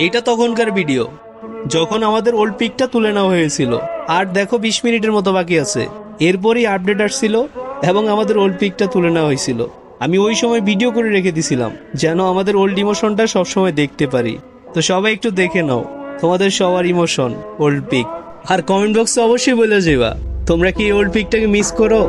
এটা তখনকার ভিডিও যখন আমাদের ওল্ড পিকটা তুলে নেওয়া হয়েছিল। আর দেখো 20 মিনিটের মতো বাকি আছে, এরপরই আপডেট আসছিল এবং আমাদের ওল্ড পিকটা তুলে নেওয়া হয়েছিল। আমি ওই সময় ভিডিও করে রেখে দিছিলাম যেন আমাদের ওল্ড ইমোশনটা সবসময় দেখতে পারি। তো সবাই একটু দেখে নাও তোমাদের সবার ইমোশন ওল্ড পিক। আর কমেন্ট বক্সে অবশ্যই বলে যাবা তোমরা কি ওল্ড পিকটাকে মিস করো।